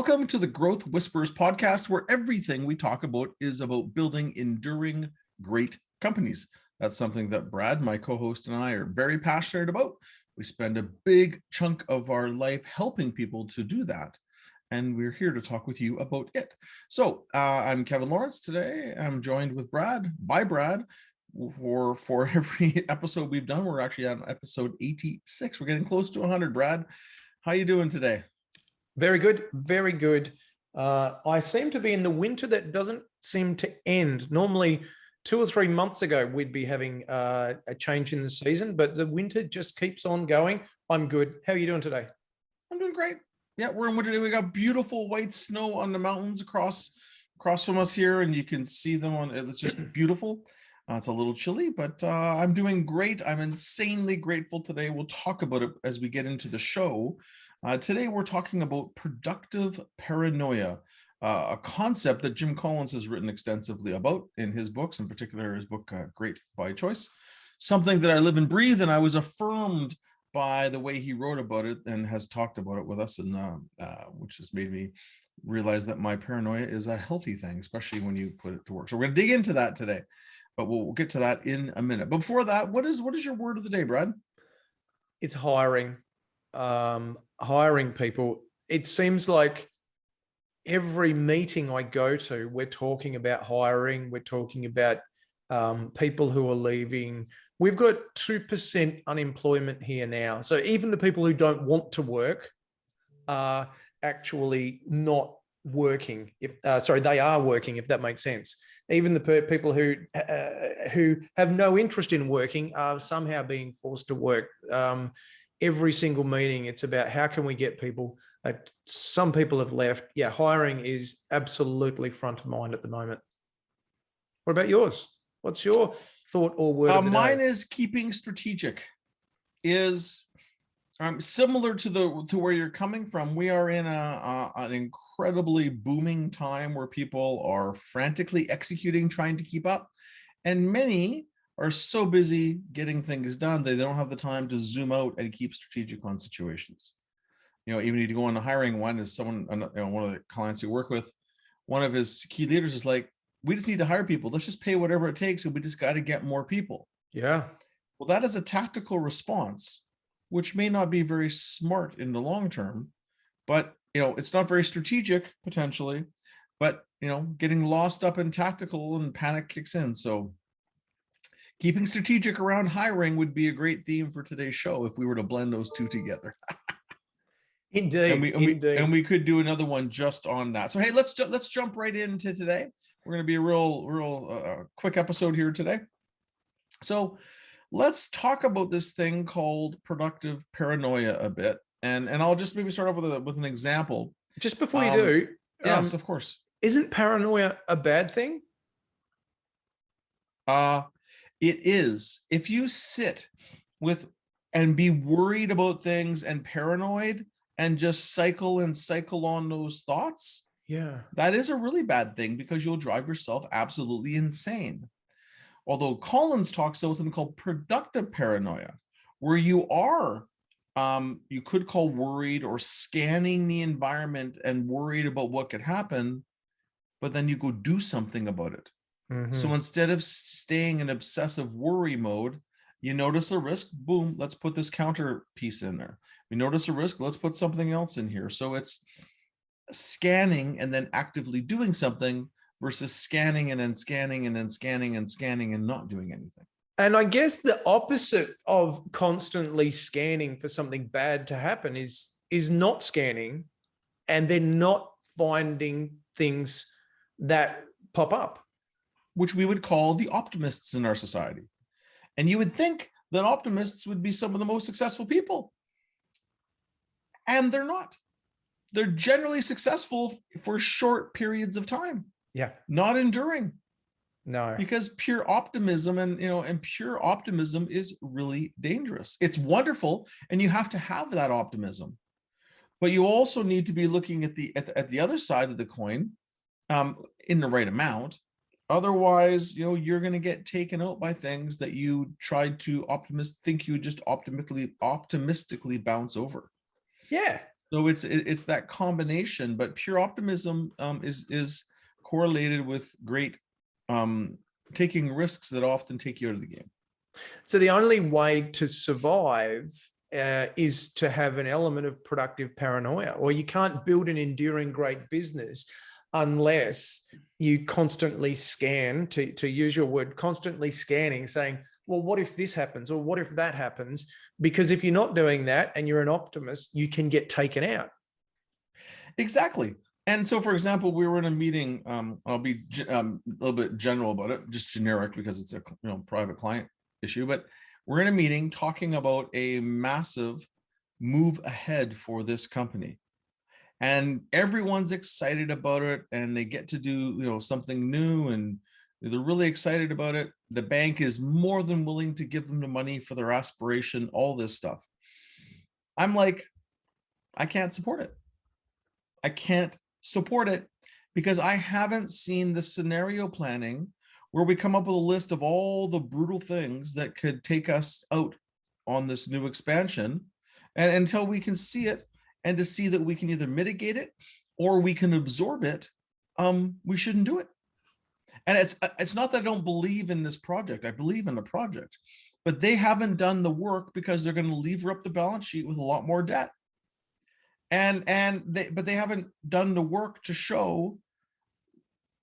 Welcome to the Growth Whisperers Podcast, where everything we talk about is about building enduring great companies. That's something that Brad, my co-host, and I are very passionate about. We spend a big chunk of our life helping people to do that, and we're here to talk with you about it. So I'm Kevin Lawrence today. I'm joined with Brad, by Brad, for every episode we've done. We're actually on episode 86. We're getting close to 100, Brad. How you doing today? Very good, very good. I seem to be in the winter that doesn't seem to end. Normally, 2 or 3 months ago, we'd be having a change in the season, but the winter just keeps on going. I'm good. How are you doing today? I'm doing great. Yeah, we're in winter today. We got beautiful white snow on the mountains across from us here, and you can see them on. It's just beautiful. It's a little chilly, but I'm doing great. I'm insanely grateful today. We'll talk about it as we get into the show. Today, we're talking about productive paranoia, a concept that Jim Collins has written extensively about in his books, in particular his book, Great by Choice, something that I live and breathe, and I was affirmed by the way he wrote about it and has talked about it with us, and which has made me realize that my paranoia is a healthy thing, especially when you put it to work. So we're going to dig into that today, but we'll get to that in a minute. But before that, what is your word of the day, Brad? It's hiring. Hiring people. It seems like every meeting I go to, we're talking about hiring. We're talking about people who are leaving. We've got 2% unemployment here now. So even the people who don't want to work are actually not working. They are working, if that makes sense. Even the people who have no interest in working are somehow being forced to work. Every single meeting, it's about how can we get people. Some people have left. Yeah, hiring is absolutely front of mind at the moment. What about yours? What's your thought or word of the day? Mine is keeping strategic. Is similar to where you're coming from. We are in an incredibly booming time where people are frantically executing, trying to keep up, and many are so busy getting things done, they don't have the time to zoom out and keep strategic on situations. Even if you go on the hiring one, is someone, one of the clients you work with, one of his key leaders is like, we just need to hire people. Let's just pay whatever it takes, and we just got to get more people. Yeah. Well, that is a tactical response, which may not be very smart in the long term, but it's not very strategic potentially, but getting lost up in tactical and panic kicks in. So keeping strategic around hiring would be a great theme for today's show if we were to blend those two together. Indeed. And we could do another one just on that. So hey, let's jump right into today. We're going to be a real quick episode here today. So let's talk about this thing called productive paranoia a bit, and I'll just maybe start off with an example. Just before you do, yes, of course. Isn't paranoia a bad thing? It is. If you sit with and be worried about things and paranoid and just cycle on those thoughts, that is a really bad thing, because you'll drive yourself absolutely insane. Although Collins talks about something called productive paranoia, where you are, you could call worried or scanning the environment and worried about what could happen, but then you go do something about it. Mm-hmm. So instead of staying in obsessive worry mode, you notice a risk, boom, let's put this counter piece in there. We notice a risk, let's put something else in here. So it's scanning and then actively doing something versus scanning and then scanning and then scanning and scanning and not doing anything. And I guess the opposite of constantly scanning for something bad to happen is not scanning and then not finding things that pop up, which we would call the optimists in our society. And you would think that optimists would be some of the most successful people. And they're not. They're generally successful for short periods of time. Yeah. Not enduring. No. Because pure optimism and pure optimism is really dangerous. It's wonderful, and you have to have that optimism. But you also need to be looking at the other side of the coin in the right amount. Otherwise, you're going to get taken out by things that you tried to think you would just optimistically bounce over. Yeah. So it's that combination, but pure optimism is correlated with great taking risks that often take you out of the game. So the only way to survive is to have an element of productive paranoia, or you can't build an enduring great business unless you constantly scan, to use your word, constantly scanning, saying, well, what if this happens? Or what if that happens? Because if you're not doing that and you're an optimist, you can get taken out. Exactly. And so, for example, we were in a meeting. I'll be a little bit general about it, just generic because it's a private client issue. But we're in a meeting talking about a massive move ahead for this company, and everyone's excited about it, and they get to do something new, and they're really excited about it. The bank is more than willing to give them the money for their aspiration, all this stuff. I'm like, I can't support it. I can't support it because I haven't seen the scenario planning where we come up with a list of all the brutal things that could take us out on this new expansion. And until we can see it, and to see that we can either mitigate it or we can absorb it, we shouldn't do it. And it's not that I don't believe in this project. I believe in the project, but they haven't done the work because they're going to lever up the balance sheet with a lot more debt. But they haven't done the work to show,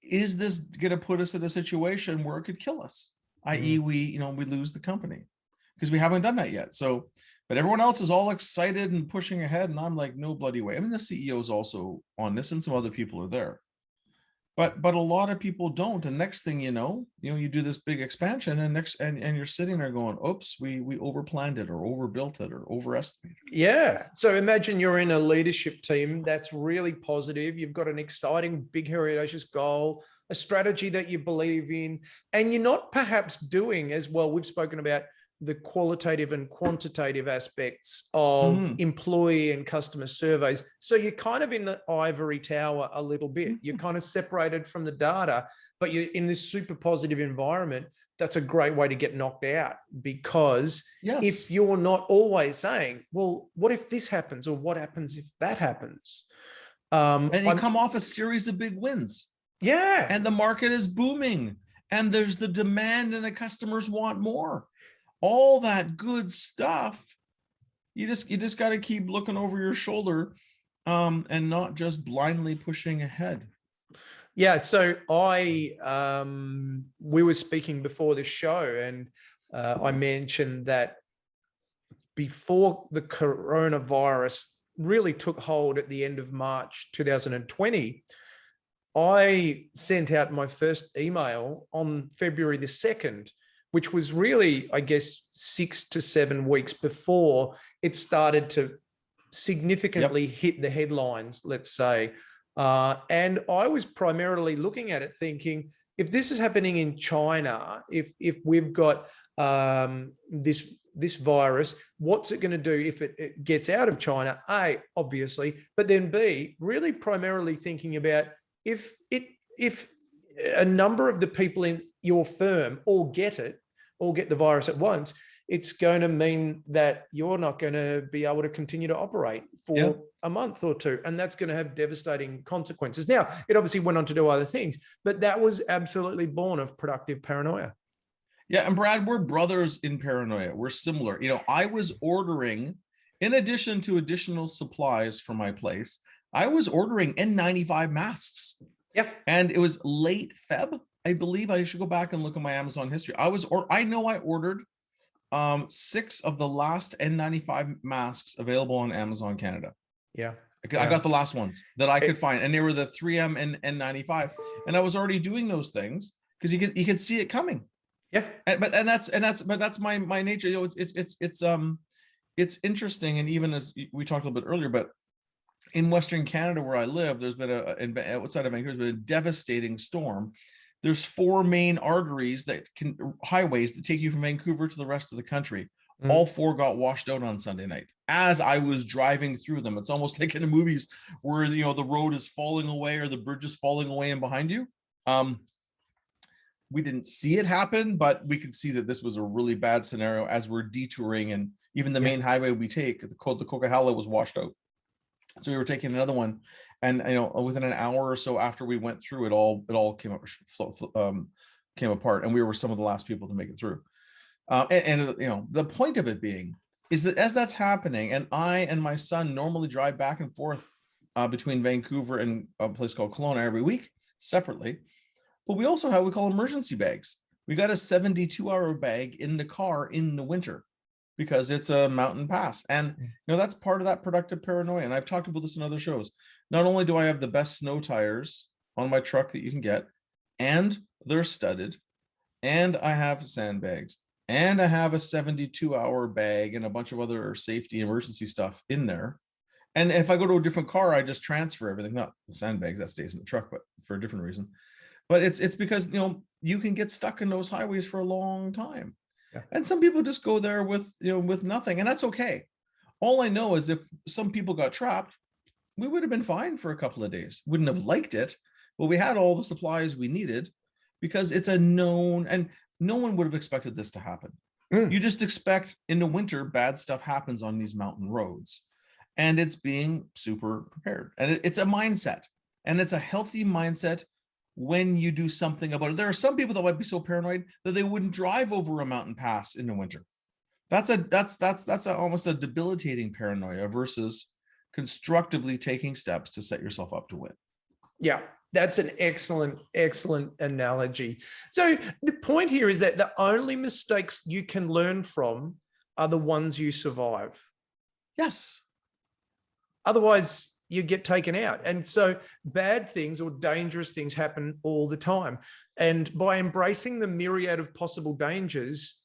is this going to put us in a situation where it could kill us, i.e. we lose the company, because we haven't done that yet. So, but everyone else is all excited and pushing ahead, and I'm like, no bloody way. I mean, the CEO is also on this, and some other people are there, but a lot of people don't. And next thing you know, you do this big expansion, and you're sitting there going, oops, we overplanned it, or overbuilt it, or overestimated. Yeah. So imagine you're in a leadership team that's really positive. You've got an exciting, big, audacious goal, a strategy that you believe in, and you're not perhaps doing as well. We've spoken about the qualitative and quantitative aspects of employee and customer surveys. So you're kind of in the ivory tower a little bit. You're kind of separated from the data, but you're in this super positive environment. That's a great way to get knocked out, because if you're not always saying, well, what if this happens, or what happens if that happens? And you come off a series of big wins. Yeah. And the market is booming, and there's the demand, and the customers want more. All that good stuff. You just got to keep looking over your shoulder, and not just blindly pushing ahead. Yeah. So we were speaking before the show, and I mentioned that before the coronavirus really took hold at the end of March 2020, I sent out my first email on February the 2nd, which was really, I guess, 6 to 7 weeks before it started to significantly hit the headlines, let's say. And I was primarily looking at it thinking, if this is happening in China, if we've got this virus, what's it going to do if it gets out of China? A, obviously, but then B, really primarily thinking about if a number of the people in your firm all get the virus at once, it's going to mean that you're not going to be able to continue to operate for a month or two. And that's going to have devastating consequences. Now, it obviously went on to do other things, but that was absolutely born of productive paranoia. Yeah. And Brad, we're brothers in paranoia. We're similar. I was ordering, in addition to additional supplies for my place, I was ordering N95 masks. Yeah. And it was late Feb, I believe. I should go back and look at my Amazon history. I know I ordered 6 of the last N95 masks available on Amazon Canada. Yeah. I got the last ones that I could find, and they were the 3M and N95. And I was already doing those things because you could see it coming. Yeah. But that's my nature. It's interesting. And even as we talked a little bit earlier, but in Western Canada where I live, there's been outside of Vancouver, there's been a devastating storm. There's 4 main highways that take you from Vancouver to the rest of the country. All 4 got washed out on Sunday night as I was driving through them. It's almost like in the movies where the road is falling away or the bridge is falling away in behind you. We didn't see it happen, but we could see that this was a really bad scenario as we're detouring, and even the main highway we take, the Coquihalla, was washed out. So we were taking another one, and within an hour or so after we went through it all came up, came apart, and we were some of the last people to make it through. And the point of it being is that as that's happening, and I and my son normally drive back and forth between Vancouver and a place called Kelowna every week separately, but we also have what we call emergency bags. We got a 72-hour bag in the car in the winter because it's a mountain pass. And that's part of that productive paranoia. And I've talked about this in other shows. Not only do I have the best snow tires on my truck that you can get, and they're studded, and I have sandbags, and I have a 72-hour bag and a bunch of other safety emergency stuff in there. And if I go to a different car, I just transfer everything, not the sandbags, that stays in the truck, but for a different reason. But it's because you can get stuck in those highways for a long time. Yeah. And some people just go there with nothing, and that's okay. All I know is if some people got trapped, we would have been fine for a couple of days. Wouldn't have liked it, but we had all the supplies we needed because it's a known, and no one would have expected this to happen. You just expect in the winter, bad stuff happens on these mountain roads, and it's being super prepared. And it's a mindset, and it's a healthy mindset when you do something about it. There are some people that might be so paranoid that they wouldn't drive over a mountain pass in the winter. That's almost a debilitating paranoia versus constructively taking steps to set yourself up to win. Yeah, that's an excellent analogy. So the point here is that the only mistakes you can learn from are the ones you survive. Yes. Otherwise, you get taken out. And so bad things or dangerous things happen all the time. And by embracing the myriad of possible dangers,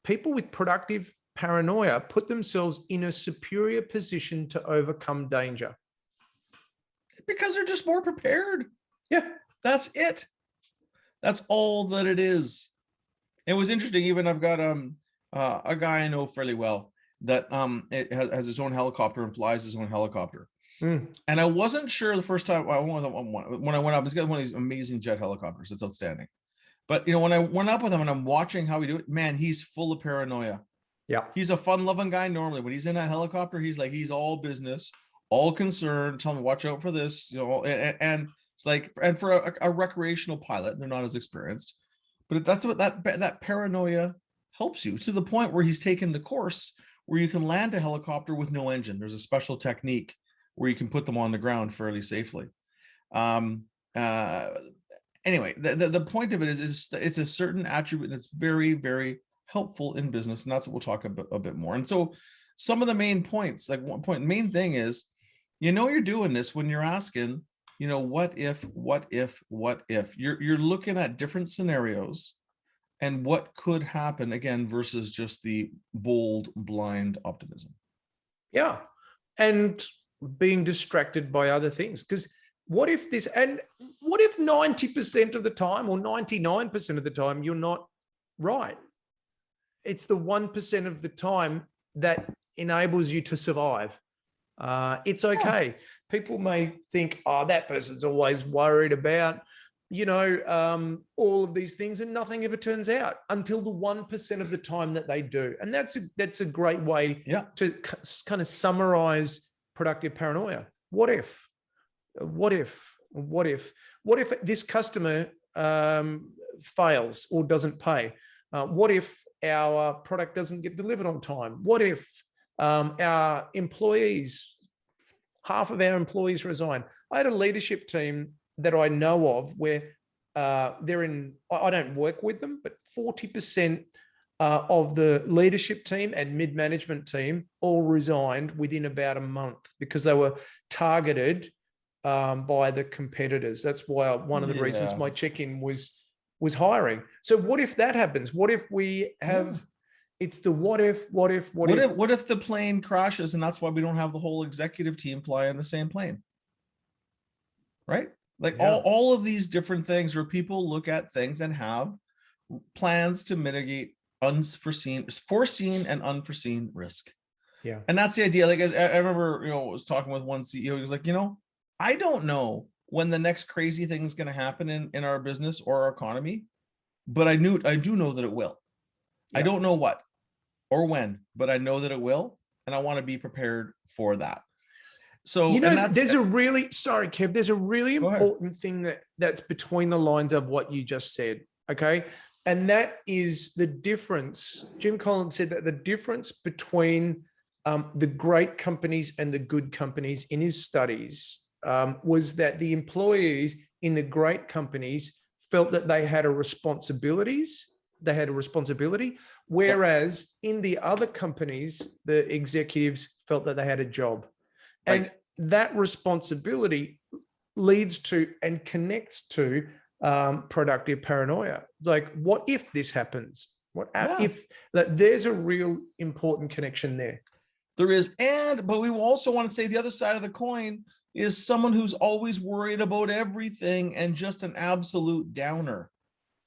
people with productive paranoia put themselves in a superior position to overcome danger. Because they're just more prepared. Yeah. That's it. That's all that it is. It was interesting. Even I've got a guy I know fairly well that it has his own helicopter and flies his own helicopter. And I wasn't sure the first time when I went up, he's got one of these amazing jet helicopters. It's outstanding. But when I went up with him and I'm watching how he do it, man, he's full of paranoia. Yeah. He's a fun-loving guy normally. When he's in that helicopter, he's all business, all concerned, telling me, watch out for this, and it's like, and for a recreational pilot, they're not as experienced. But that's what that paranoia helps you, to the point where he's taken the course where you can land a helicopter with no engine. There's a special technique where you can put them on the ground fairly safely. Anyway, the point of it is it's a certain attribute that's very, very helpful in business, and that's what we'll talk a bit more. And so some of the main points, like main thing is, you're doing this when you're asking, what if, you're looking at different scenarios and what could happen, again, versus just the bold, blind optimism. Yeah. And being distracted by other things. Because what if 90% of the time or 99% of the time you're not right? It's the 1% of the time that enables you to survive. It's okay. Yeah. People may think, that person's always worried about, all of these things, and nothing ever turns out until the 1% of the time that they do. And that's a great way to kind of summarize productive paranoia. What if this customer fails or doesn't pay? What if our product doesn't get delivered on time? What if our employees, half of our employees resign? I had a leadership team that I know of where I don't work with them, but 40% of the leadership team and mid-management team all resigned within about a month because they were targeted by the competitors. That's why one of the reasons my check-in was hiring. So what if that happens? What if we have, it's the what if the plane crashes, and that's why we don't have the whole executive team fly on the same plane, right? Like all of these different things where people look at things and have plans to mitigate foreseen and unforeseen risk. Yeah. And that's the idea. Like I remember, I was talking with one CEO, he was like, I don't know when the next crazy thing is going to happen in our business or our economy, but I do know that it will. Yeah. I don't know what or when, but I know that it will, and I want to be prepared for that. So, you know, and there's a really, sorry, Kev, there's a really Go ahead. important thing that's between the lines of what you just said. Okay. And that is the difference. Jim Collins said that the difference between the great companies and the good companies in his studies was that the employees in the great companies felt that they had a responsibility, whereas in the other companies, the executives felt that they had a job. And Right. that responsibility leads to and connects to productive paranoia. Like, what if this happens? What if that? There's a real important connection there. There is, but we also want to say the other side of the coin is someone who's always worried about everything and just an absolute downer,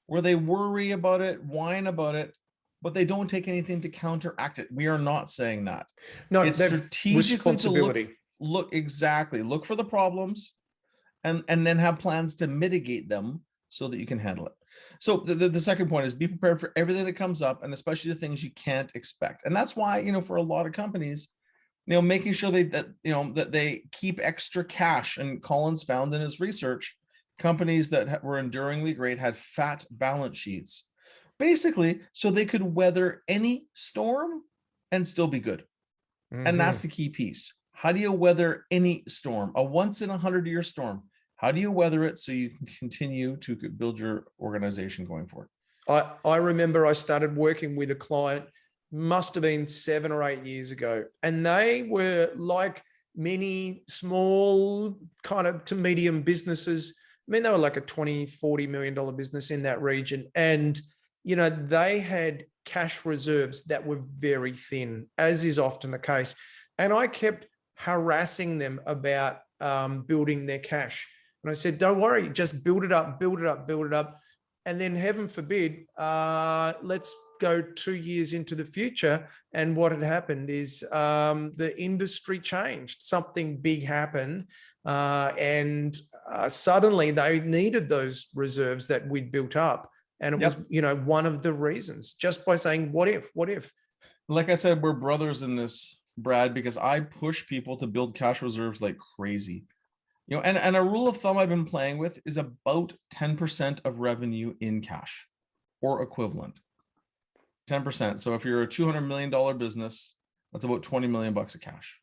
where they worry about it, whine about it, but they don't take anything to counteract it. We are not saying that. No, it's strategically to look for the problems and then have plans to mitigate them so that you can handle it. So the second point is be prepared for everything that comes up, and especially the things you can't expect. And that's why, for a lot of companies, making sure that they keep extra cash. And Collins found in his research, companies that were enduringly great had fat balance sheets, basically so they could weather any storm and still be good. Mm-hmm. And that's the key piece. How do you weather any storm? A once in 100-year storm. How do you weather it so you can continue to build your organization going forward? I remember I started working with a client, must have been 7 or 8 years ago. And they were like many small kind of to medium businesses. I mean, they were like a $20, $40 million business in that region. And, they had cash reserves that were very thin, as is often the case. And I kept harassing them about building their cash. And I said, don't worry, just build it up. And then heaven forbid, let's go 2 years into the future. And what had happened is the industry changed. Something big happened. And suddenly they needed those reserves that we'd built up. And it was, one of the reasons, just by saying, what if? Like I said, we're brothers in this, Brad, because I push people to build cash reserves like crazy. And a rule of thumb I've been playing with is about 10% of revenue in cash or equivalent. 10%. So if you're a $200 million business, that's about 20 million bucks of cash.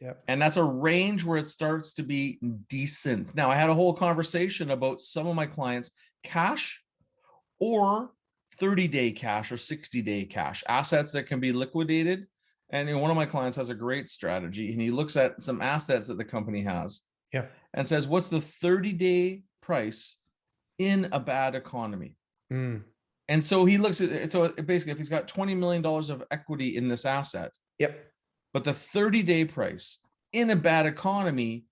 Yep. And that's a range where it starts to be decent. Now, I had a whole conversation about some of my clients, cash or 30-day cash or 60-day cash, assets that can be liquidated. And one of my clients has a great strategy, and he looks at some assets that the company has. Yeah. And says, what's the 30-day price in a bad economy? Mm. And so he looks at it. So basically, if he's got $20 million of equity in this asset, but the 30-day price in a bad economy,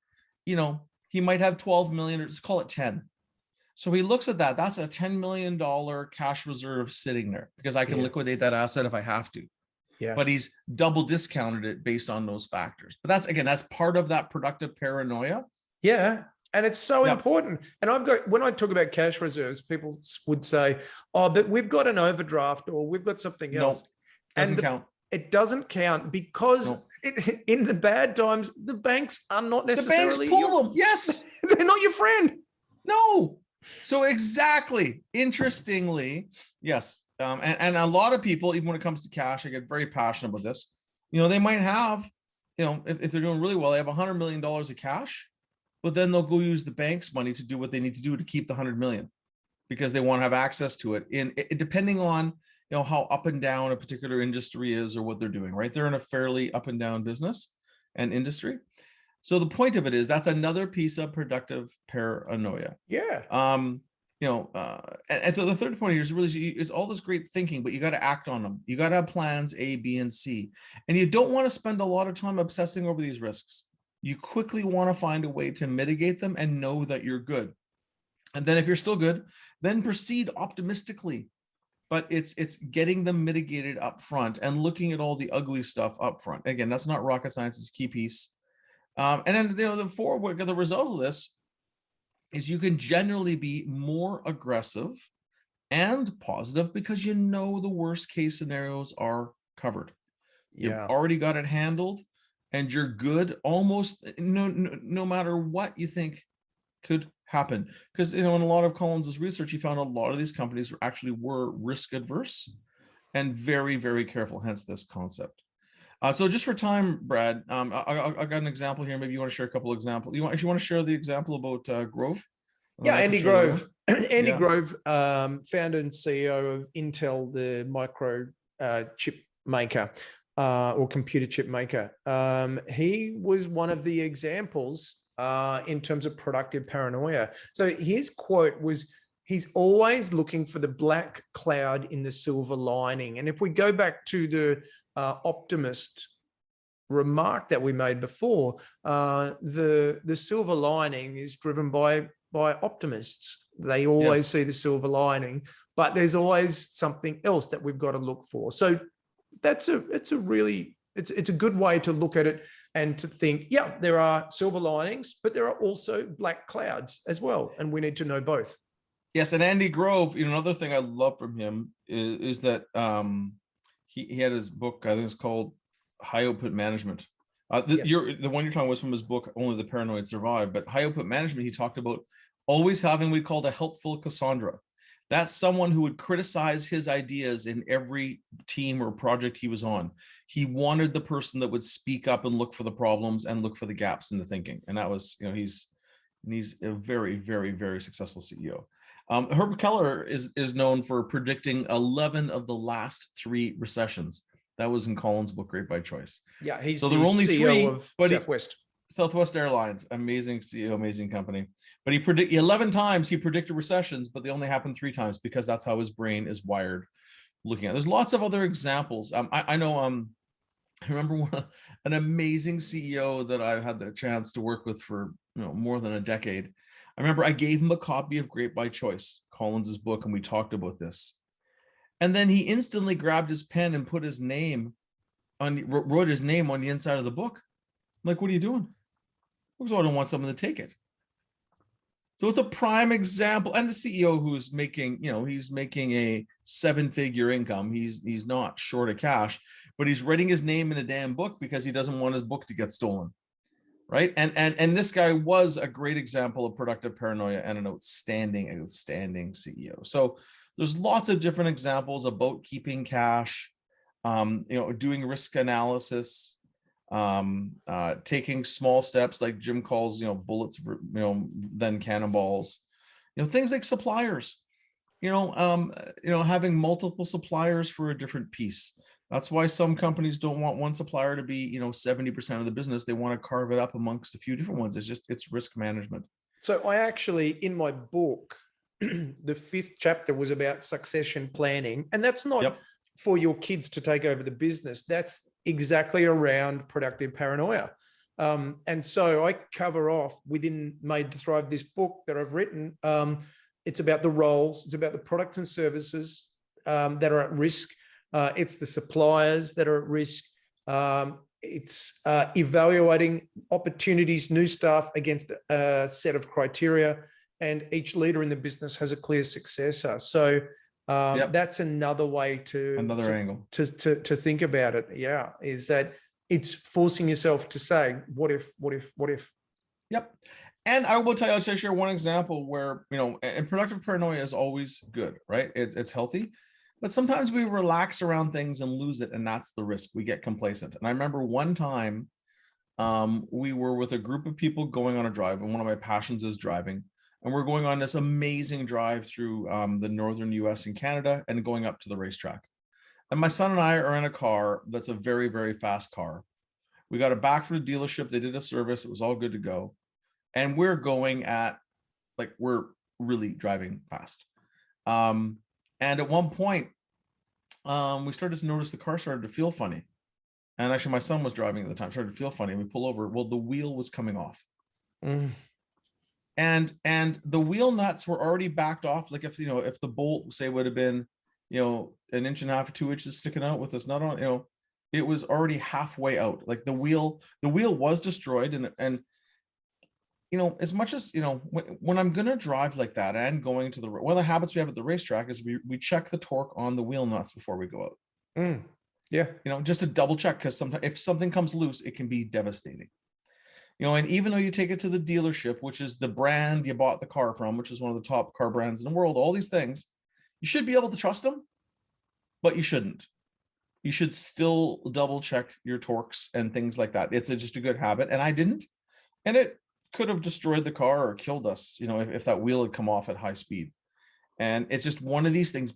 he might have 12 million, or just call it 10. So he looks at that. That's a $10 million cash reserve sitting there because I can liquidate that asset if I have to. Yeah. But he's double discounted it based on those factors. But that's part of that productive paranoia. Yeah. And it's so important. And when I talk about cash reserves, people would say, oh, but we've got an overdraft or we've got something else. Doesn't count. It doesn't count because in the bad times, the banks are not necessarily. The banks pull them. Yes. They're not your friend. No. So exactly. Interestingly, yes. And a lot of people, even when it comes to cash, I get very passionate about this. They might have, if they're doing really well, they have $100 million of cash, but then they'll go use the bank's money to do what they need to do to keep the 100 million because they want to have access to it depending on, how up and down a particular industry is or what they're doing, right? They're in a fairly up and down business and industry. So the point of it is that's another piece of productive paranoia. Yeah. And so the third point here is really, it's all this great thinking, but you got to act on them. You got to have plans A, B, and C. And you don't want to spend a lot of time obsessing over these risks. You quickly want to find a way to mitigate them and know that you're good. And then if you're still good, then proceed optimistically. But it's getting them mitigated up front and looking at all the ugly stuff up front. Again, that's not rocket science, it's a key piece. And then the result of this is you can generally be more aggressive and positive because the worst case scenarios are covered. You've already got it handled, and you're good almost no matter what you think could happen. Because, in a lot of Collins's research, he found a lot of these companies were risk adverse and very, very careful, hence this concept. So just for time, Brad, I got an example here. Maybe you want to share a couple of examples. You want to share the example about Grove? Yeah, Andy Grove. Andy Grove, founder and CEO of Intel, the micro chip maker or computer chip maker. He was one of the examples in terms of productive paranoia. So his quote was, he's always looking for the black cloud in the silver lining. And if we go back to the optimist remark that we made before, the silver lining is driven by optimists. They always see the silver lining, but there's always something else that we've got to look for. So it's a good way to look at it and to think, yeah, there are silver linings, but there are also black clouds as well, and we need to know both. Yes, and Andy Grove, another thing I love from him is that he had his book, I think it's called High Output Management. The one you're talking was from his book, Only the Paranoid Survive. But High Output Management, he talked about always having what we called a helpful Cassandra. That's someone who would criticize his ideas in every team or project he was on. He wanted the person that would speak up and look for the problems and look for the gaps in the thinking. And that was, he's a very, very, very successful CEO. Herbert Keller is known for predicting 11 of the last 3 recessions. That was in Collins' book, Great by Choice. Yeah, he's so there were only CEO 3 of Southwest Airlines, amazing CEO, amazing company. But he predicted 11 times he predicted recessions, but they only happened 3 times because that's how his brain is wired. Looking at, there's lots of other examples. I know. I remember an amazing CEO that I had the chance to work with for more than a decade. I remember I gave him a copy of Great by Choice, Collins' book, and we talked about this. And then he instantly grabbed his pen and wrote his name on the inside of the book. I'm like, what are you doing? Because I don't want someone to take it. So it's a prime example. And the CEO who's making, he's making a 7-figure income. He's not short of cash, but he's writing his name in a damn book because he doesn't want his book to get stolen. Right. And this guy was a great example of productive paranoia and an outstanding CEO. So there's lots of different examples about keeping cash, doing risk analysis, taking small steps like Jim calls, bullets, then cannonballs, things like suppliers, having multiple suppliers for a different piece. That's why some companies don't want one supplier to be, 70% of the business. They want to carve it up amongst a few different ones. It's risk management. So I actually, in my book, the 5th chapter was about succession planning. And that's not for your kids to take over the business. That's exactly around productive paranoia. And so I cover off within Made to Thrive, this book that I've written. It's about the roles. It's about the products and services that are at risk. It's the suppliers that are at risk. It's evaluating opportunities, new stuff against a set of criteria. And each leader in the business has a clear successor. So that's another way angle to think about it. Yeah, is that it's forcing yourself to say, what if? Yep. And I will tell you, I'll share one example where, and productive paranoia is always good, right? It's healthy, but sometimes we relax around things and lose it. And that's the risk. We get complacent. And I remember one time we were with a group of people going on a drive, and one of my passions is driving. And we're going on this amazing drive through the northern US and Canada and going up to the racetrack. And my son and I are in a car that's a very, very fast car. We got it back from the dealership. They did a service. It was all good to go. And we're going at, we're really driving fast. And at one point, we started to notice the car started to feel funny. And actually, my son was driving at the time, started to feel funny. And we pull over. Well, the wheel was coming off. And the wheel nuts were already backed off. Like if the bolt, say, would have been, 1.5 inches or 2 inches sticking out with this nut on, it was already halfway out. Like the wheel was destroyed. And as much as, when I'm going to drive like that and going to one of the habits we have at the racetrack is we check the torque on the wheel nuts before we go out. Yeah. Just to double check, because sometimes if something comes loose, it can be devastating. And even though you take it to the dealership, which is the brand you bought the car from, which is one of the top car brands in the world, all these things, you should be able to trust them, but you shouldn't. You should still double check your torques and things like that. It's just a good habit. And I didn't. And it could have destroyed the car or killed us, if that wheel had come off at high speed. And it's just one of these things.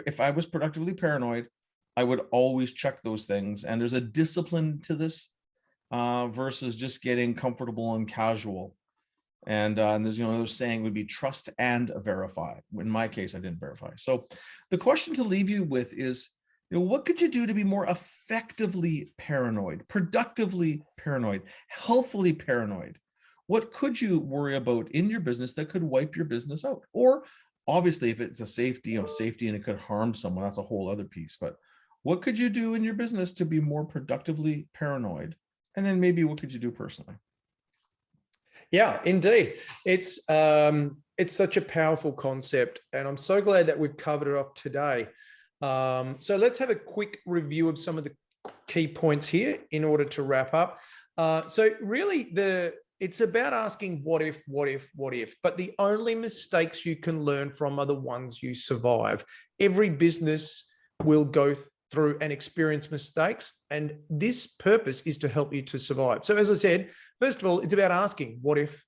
If I was productively paranoid, I would always check those things. And there's a discipline to this versus just getting comfortable and casual. And there's, another saying would be trust and verify. In my case, I didn't verify. So the question to leave you with is, what could you do to be more effectively paranoid, productively paranoid, healthfully paranoid? What could you worry about in your business that could wipe your business out? Or obviously, if it's a safety and it could harm someone, that's a whole other piece. But what could you do in your business to be more productively paranoid? And then maybe what could you do personally? Yeah, indeed. It's such a powerful concept, and I'm so glad that we've covered it off today. So let's have a quick review of some of the key points here in order to wrap up. So really, it's about asking what if, but the only mistakes you can learn from are the ones you survive. Every business will go through and experience mistakes, and this purpose is to help you to survive. So as I said, first of all, it's about asking what if.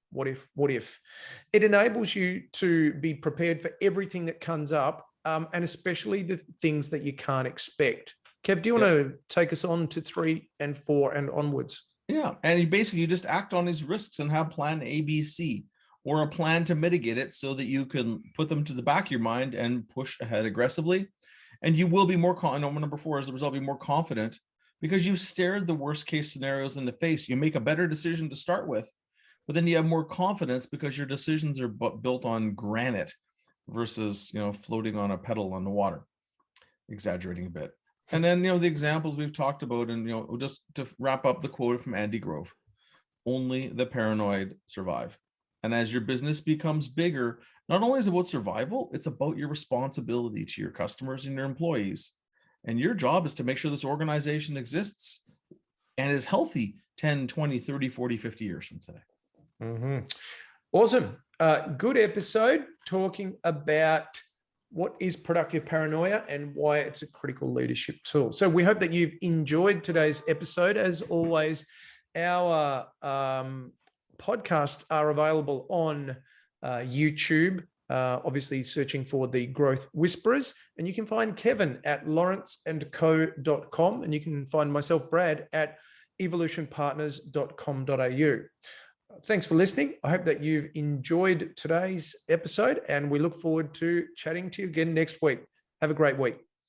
It enables you to be prepared for everything that comes up, and especially the things that you can't expect. Kev, do you want to take us on to 3 and 4 and onwards? Yeah, and you just act on these risks and have plan A, B, C, or a plan to mitigate it so that you can put them to the back of your mind and push ahead aggressively. And you will be more number 4 as a result, be more confident because you've stared the worst case scenarios in the face. You make a better decision to start with, but then you have more confidence because your decisions are built on granite versus, floating on a pedal on the water, exaggerating a bit. And then, the examples we've talked about, and, just to wrap up the quote from Andy Grove, only the paranoid survive. And as your business becomes bigger, not only is it about survival, it's about your responsibility to your customers and your employees. And your job is to make sure this organization exists and is healthy 10, 20, 30, 40, 50 years from today. Mm-hmm. Awesome. Good episode talking about what is productive paranoia and why it's a critical leadership tool. So we hope that you've enjoyed today's episode. As always, our podcasts are available on YouTube, obviously searching for the Growth Whisperers. And you can find Kevin at lawrenceandco.com, and you can find myself, Brad, at evolutionpartners.com.au. Thanks for listening. I hope that you've enjoyed today's episode, and we look forward to chatting to you again next week. Have a great week.